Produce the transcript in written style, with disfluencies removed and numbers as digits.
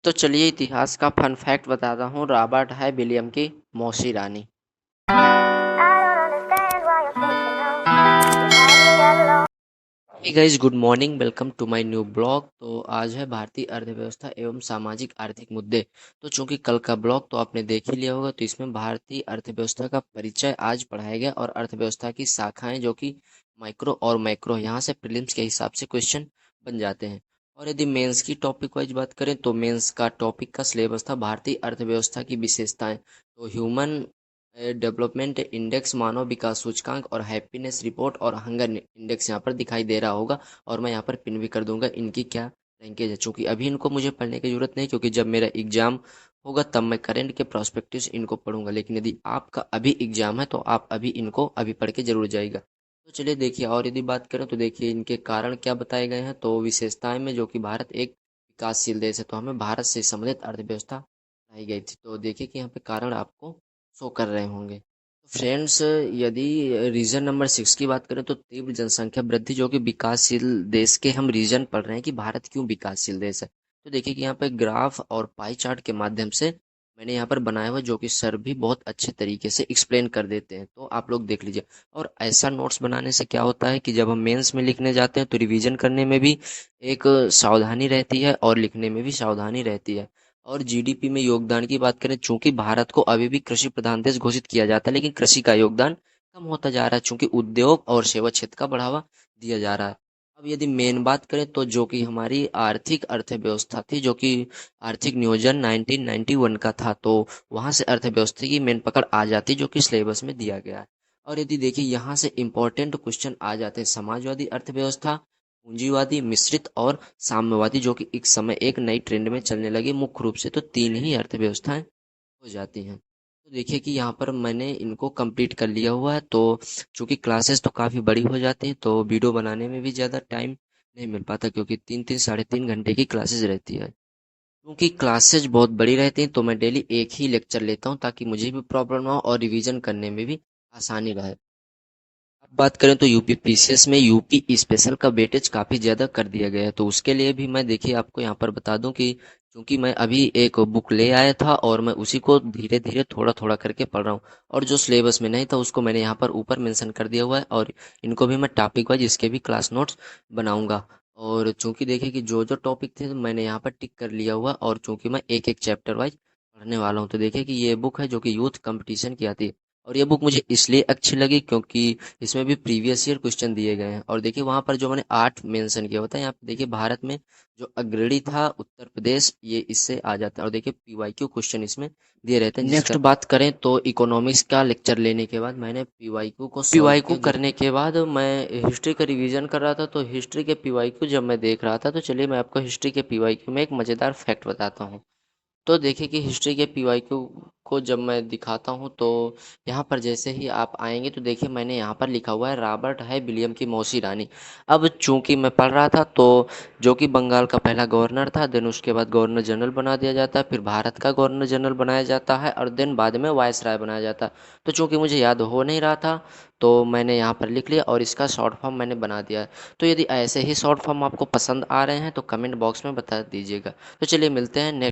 तो चलिए इतिहास का फन फैक्ट बताता हूँ। रॉबर्ट है विलियम की मौसी रानी। Hey guys, good morning, welcome to my new blog. तो आज है भारतीय अर्थव्यवस्था एवं सामाजिक आर्थिक मुद्दे। तो चूंकि कल का ब्लॉग तो आपने देख ही लिया होगा, तो इसमें भारतीय अर्थव्यवस्था का परिचय आज पढ़ाया गया और अर्थव्यवस्था की शाखाएं जो कि माइक्रो और मैक्रो, यहाँ से प्रीलिम्स के हिसाब से क्वेश्चन बन जाते हैं। और यदि मेंस की टॉपिक वाइज बात करें तो मेंस का टॉपिक का सिलेबस था भारतीय अर्थव्यवस्था की विशेषताएं। तो ह्यूमन डेवलपमेंट इंडेक्स, मानव विकास सूचकांक और हैप्पीनेस रिपोर्ट और हंगर इंडेक्स यहाँ पर दिखाई दे रहा होगा। और मैं यहाँ पर पिन भी कर दूंगा इनकी क्या रैंकेज है। चूंकि अभी इनको मुझे पढ़ने की जरूरत नहीं, क्योंकि जब मेरा एग्जाम होगा तब मैं करंट के प्रोस्पेक्टिव्स इनको पढ़ूंगा। लेकिन यदि आपका अभी एग्जाम है तो आप अभी इनको अभी पढ़ के जरूर जाइएगा। तो चलिए देखिए, और यदि बात करें तो देखिए इनके कारण क्या बताए गए हैं। तो विशेषताएं में जो कि भारत एक विकासशील देश है, तो हमें भारत से संबंधित अर्थव्यवस्था पढ़ाई गई थी। तो देखिए कि यहाँ पे कारण आपको शो कर रहे होंगे। तो फ्रेंड्स, यदि रीजन नंबर 6 की बात करें तो तीव्र जनसंख्या वृद्धि, जो कि विकासशील देश के हम रीजन पढ़ रहे हैं कि भारत क्यों विकासशील देश है। तो देखिए कि यहाँ पे ग्राफ और पाई चार्ट के माध्यम से मैंने यहाँ पर बनाया हुआ, जो कि सर भी बहुत अच्छे तरीके से एक्सप्लेन कर देते हैं, तो आप लोग देख लीजिए। और ऐसा नोट्स बनाने से क्या होता है कि जब हम मेंस में लिखने जाते हैं तो रिवीजन करने में भी एक सावधानी रहती है और लिखने में भी सावधानी रहती है। और जीडीपी में योगदान की बात करें, चूंकि भारत को अभी भी कृषि प्रधान देश घोषित किया जाता है, लेकिन कृषि का योगदान कम होता जा रहा है, चूंकि उद्योग और सेवा क्षेत्र का बढ़ावा दिया जा रहा है। अब यदि मेन बात करें तो जो कि हमारी आर्थिक अर्थव्यवस्था थी, जो कि आर्थिक नियोजन 1991 का था, तो वहां से अर्थव्यवस्था की मेन पकड़ आ जाती, जो कि सिलेबस में दिया गया है। और यदि देखिए यहाँ से इंपॉर्टेंट क्वेश्चन आ जाते हैं, समाजवादी अर्थव्यवस्था, पूंजीवादी, मिश्रित और साम्यवादी, जो कि एक समय एक नई ट्रेंड में चलने लगी। मुख्य रूप से तो तीन ही अर्थव्यवस्थाएं हो जाती हैं। तो देखिए कि यहाँ पर मैंने इनको कंप्लीट कर लिया हुआ है। तो चूंकि क्लासेस तो काफ़ी बड़ी हो जाती हैं, तो वीडियो बनाने में भी ज़्यादा टाइम नहीं मिल पाता, क्योंकि 3-3 साढ़े 3 घंटे की क्लासेस रहती है। क्योंकि क्लासेज बहुत बड़ी रहती हैं तो मैं डेली एक ही लेक्चर लेता हूँ, ताकि मुझे भी प्रॉब्लम ना हो और रिवीजन करने में भी आसानी रहे। अब बात करें तो यूपी पीसीएस में यूपी स्पेशल का वेटेज काफ़ी ज़्यादा कर दिया गया है। तो उसके लिए भी मैं देखिए आपको यहाँ पर बता दूं कि क्योंकि मैं अभी एक बुक ले आया था और मैं उसी को धीरे धीरे थोड़ा थोड़ा करके पढ़ रहा हूँ। और जो सिलेबस में नहीं था उसको मैंने यहाँ पर ऊपर मेंशन कर दिया हुआ है, और इनको भी मैं टॉपिक वाइज इसके भी क्लास नोट्स बनाऊंगा। और चूंकि देखिए कि जो जो टॉपिक थे तो मैंने यहाँ पर टिक कर लिया हुआ, और चूंकि मैं एक एक चैप्टर वाइज पढ़ने वाला हूँ। तो देखिए कि ये बुक है जो कि यूथ कंपटीशन की आती है। और ये बुक मुझे इसलिए अच्छी लगी क्योंकि इसमें भी प्रीवियस ईयर क्वेश्चन दिए गए हैं। और देखिए वहां पर जो मैंने 8 मेंशन किया होता है, यहाँ पे देखिए भारत में जो अग्रणी था उत्तर प्रदेश, ये इससे आ जाता है। और देखिए पीवाईक्यू क्वेश्चन इसमें दिए रहते हैं। नेक्स्ट बात करें तो इकोनॉमिक्स का लेक्चर लेने के बाद मैंने पीवाईक्यू करने के बाद मैं हिस्ट्री का रिवीजन कर रहा था। तो हिस्ट्री के पीवाईक्यू जब मैं देख रहा था, तो चलिए मैं आपको हिस्ट्री के पीवाईक्यू में एक मज़ेदार फैक्ट बताता हूँ। तो देखिए कि हिस्ट्री के पीवाईक्यू को जब मैं दिखाता हूँ, तो यहाँ पर जैसे ही आप आएंगे तो देखिए मैंने यहाँ पर लिखा हुआ है रॉबर्ट है विलियम की मौसी रानी। अब चूंकि मैं पढ़ रहा था, तो जो कि बंगाल का पहला गवर्नर था, देन उसके बाद गवर्नर जनरल बना दिया जाता है, फिर भारत का गवर्नर जनरल बनाया जाता है, और देन बाद में वायसराय बनाया जाता है। तो चूंकि मुझे याद हो नहीं रहा था, तो मैंने यहाँ पर लिख लिया और इसका शॉर्ट फॉर्म मैंने बना दिया है। तो यदि ऐसे ही शॉर्ट फॉर्म आपको पसंद आ रहे हैं तो कमेंट बॉक्स में बता दीजिएगा। तो चलिए मिलते हैं नेक्स्ट